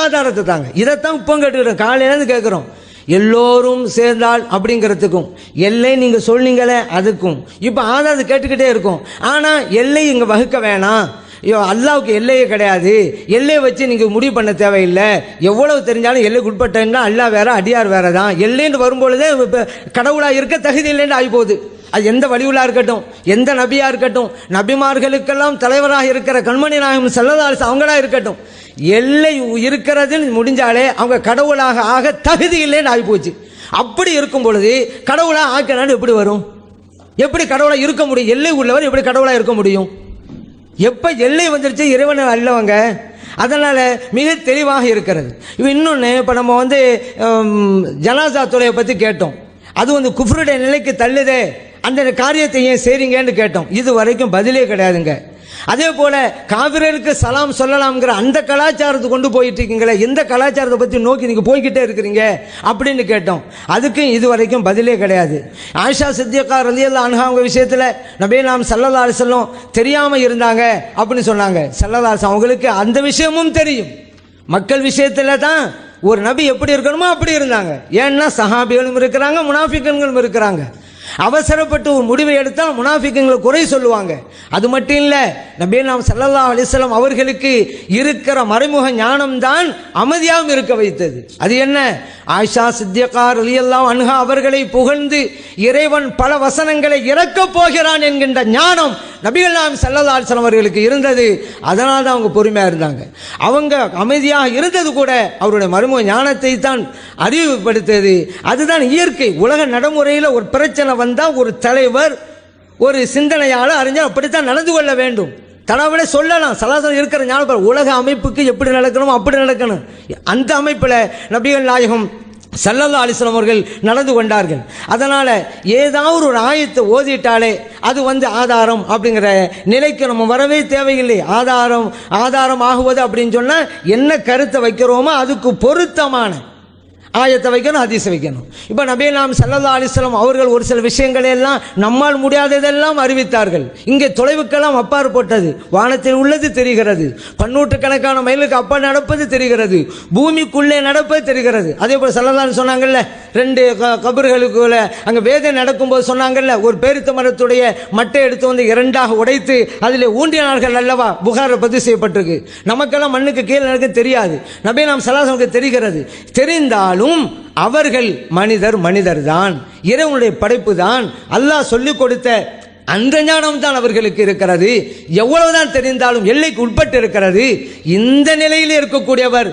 ஆதாரத்தை தாங்க. இதைத்தான் இப்போ கேட்டுக்கிறோம், காலையிலேருந்து கேட்குறோம். எல்லோரும் சேர்ந்தால் அப்படிங்கிறதுக்கும் எல்லை நீங்கள் சொன்னீங்களே அதுக்கும் இப்போ ஆதாரத்தை கேட்டுக்கிட்டே இருக்கும். ஆனால் எல்லை இங்கே வகுக்க வேணாம், அல்லாவுக்கு எல்லையே கிடையாது, எல்லையை வச்சு நீங்கள் முடிவு பண்ண தேவையில்லை, எவ்வளவு தெரிஞ்சாலும் எல்லைக்கு உட்பட்டா அல்லா வேற அடியார் வேற தான், எல்லைன்னு வரும்பொழுதே கடவுளாக இருக்க தகுதி இல்லைன்னு ஆகி போகுது. அது எந்த வழியுள்ளா இருக்கட்டும், எந்த நபியா இருக்கட்டும், நபிமார்களுக்கெல்லாம் தலைவராக இருக்கிற கண்மணி நாயகம் ஸல்லல்லாஹு அலைஹி வஸல்லம் அவங்களா இருக்கட்டும், எல்லை இருக்கிறதுன்னு முடிஞ்சாலே அவங்க கடவுளாக ஆக தகுதி இல்லைன்னு ஆகி போச்சு. அப்படி இருக்கும் பொழுது கடவுளாக ஆக்கினான்னு எப்படி வரும்? எப்படி கடவுளாக இருக்க முடியும்? எல்லை உள்ளவர் எப்படி கடவுளாக இருக்க முடியும்? எப்போ எல்லை வந்துருச்சு இறைவன் அல்லவங்க. அதனால் மிக தெளிவாக இருக்கிறது. இப்போ இன்னொன்று, இப்போ நம்ம ஜனாசா தொலையை பற்றி கேட்டோம். அது குஃப்ருடைய நிலைக்கு தள்ளுதே, அந்த காரியத்தை ஏன் செய்றீங்கன்னு கேட்டோம். இது வரைக்கும் பதிலே கிடையாதுங்க. அதே போல காபிரருக்கு சலாம் சொல்லலாம்ங்கிற அந்த கலாச்சாரத்தை கொண்டு போயிட்டு இருக்கீங்களே, எந்த கலாச்சாரத்தை பற்றி நோக்கி நீங்கள் போய்கிட்டே இருக்கிறீங்க அப்படின்னு கேட்டோம். அதுக்கும் இது வரைக்கும் பதிலே கிடையாது. ஆயிஷா சித்திகா ரலியல்லாஹு அன்ஹா அவங்க விஷயத்தில் நபி நாம் ஸல்லல்லாஹு அலைஹி வஸல்லம் தெரியாமல் இருந்தாங்க அப்படின்னு சொன்னாங்க. ஸல்லல்லாஹு அலைஹி வஸல்லம் அவங்களுக்கு அந்த விஷயமும் தெரியும். மக்கள் விஷயத்தில் தான் ஒரு நபி எப்படி இருக்கணுமோ அப்படி இருந்தாங்க. ஏன்னா சஹாபிகளும் இருக்கிறாங்க, முனாஃபிக்குகளும் இருக்கிறாங்க. அவசரப்பட்டு ஒரு முடிவை எடுத்தால் முனாஃபிக்குகளை குறை சொல்லுவாங்க. அது மட்டும் இல்லை, நபி நாம் ஸல்லல்லாஹு அலைஹி வஸல்லம் அவர்களுக்கு இருக்கிற மறைமுக ஞானம் தான் அமைதியாகவும் இருக்க வைத்தது. அது என்ன? ஆயிஷா சித்திகா ரலியல்லாஹு அன்ஹா அவர்களை புகழ்ந்து இறைவன் பல வசனங்களை இறக்கப் போகிறான் என்கின்ற ஞானம் நபிகள் நாயகம் ஸல்லல்லாஹு அலைஹி வஸல்லம் அவர்களுக்கு இருந்தது. அதனால தான் அவங்க பொறுமையாக இருந்தாங்க. அவங்க அமைதியாக இருந்தது கூட அவருடைய மறைமுக ஞானத்தை தான் அறிவுப்படுத்தது. அதுதான் இயற்கை. உலக நடைமுறையில் ஒரு பிரச்சனை வந்தால் ஒரு தலைவர், ஒரு சிந்தனையாளர், அறிஞர் அப்படித்தான் நடந்து கொள்ள வேண்டும். தடவை சொல்லலாம், சலாசலம் இருக்கிற ஞானம் உலக அமைப்புக்கு எப்படி நடக்கணும் அப்படி நடக்கணும். அந்த அமைப்பில் நபிகள் நாயகம் ஸல்லல்லாஹு அலைஹி வஸல்லம் அவர்கள் நடந்து கொண்டார்கள். அதனால் ஏதாவது ஒரு ஆயத்தை ஓதிட்டாலே அது ஆதாரம் அப்படிங்கிற நிலைக்கு நம்ம வரவே தேவையில்லை. ஆதாரம் ஆகுவது அப்படின்னு சொன்னால் என்ன கருத்தை வைக்கிறோமோ அதுக்கு பொருத்தமான ஆயத்தை வைக்கணும், ஹதீஸை வைக்கணும். இப்போ நபி நாம் ஸல்லல்லாஹு அலைஹி வஸல்லம் அவர்கள் ஒரு சில விஷயங்களை எல்லாம் நம்மால் முடியாததெல்லாம் அறிவித்தார்கள். இங்கே தொலைவுக்கெல்லாம் அப்பாற்பட்டது, வானத்தில் உள்ளது தெரிகிறது, பன்னூற்றுக்கணக்கான மைலுக்கு அப்பா நடப்பது தெரிகிறது, பூமிக்குள்ளே நடப்பது தெரிகிறது. அதே போல் ஸல்லல்லாஹு சொன்னாங்கல்ல, 2 கபர்களுக்குள்ள அங்கே வேதை நடக்கும்போது சொன்னாங்கல்ல, ஒரு பேரித்த மரத்துடைய மட்டை எடுத்து 2ஆக உடைத்து அதில் ஊன்றினார்கள் அல்லவா, புகாரை பதிவு செய்யப்பட்டிருக்கு. நமக்கெல்லாம் மண்ணுக்கு கீழே நடக்க தெரியாது, நபி நாம் ஸல்லல்லாஹு அலைஹி வஸல்லம் தெரிகிறது. தெரிந்தாலும் அவர்கள் மனிதர் தான், இறைவனுடைய படைப்பு தான், அல்லாஹ் சொல்லிக் கொடுத்த அந்த ஞானம் தான் அவர்களுக்கு இருக்கிறது. எவ்வளவுதான் தெரிந்தாலும் எல்லைக்கு உட்பட்டு இருக்கிறது. இந்த நிலையில் இருக்கக்கூடியவர்